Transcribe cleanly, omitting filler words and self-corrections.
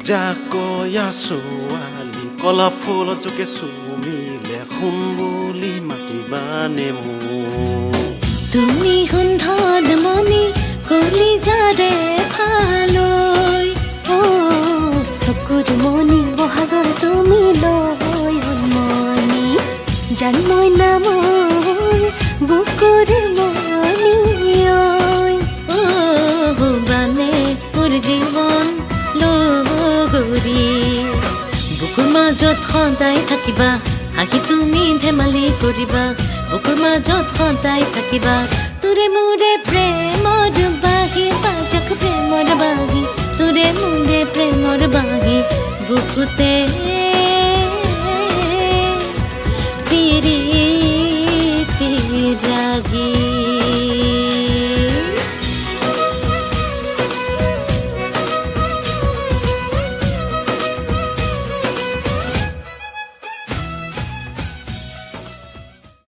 জাকয়া ছোৱালী কলা ফুল জোকে চুমিলে সোণ বুলি মাতিবানে মোক তুমি সুন্ধন মনি কলি যাৰে ভালৈ চকুৰ মনি বহাগৰ তুমি লৈ মনি জান মই নামৰ বুকুৰ মনি বানে মোৰ জীৱন লগৰী বুকুৰ মাজত সদায় থাকিবা হাঁহি তুমি ধেমালি কৰিবা বুকুৰ মাজত সদায় থাকিবা তোৰে মোৰে প্ৰেমৰ বাগি বাজাক প্ৰেমৰ বাগি তোৰে মোৰে প্ৰেমৰ বাগি বুকুতে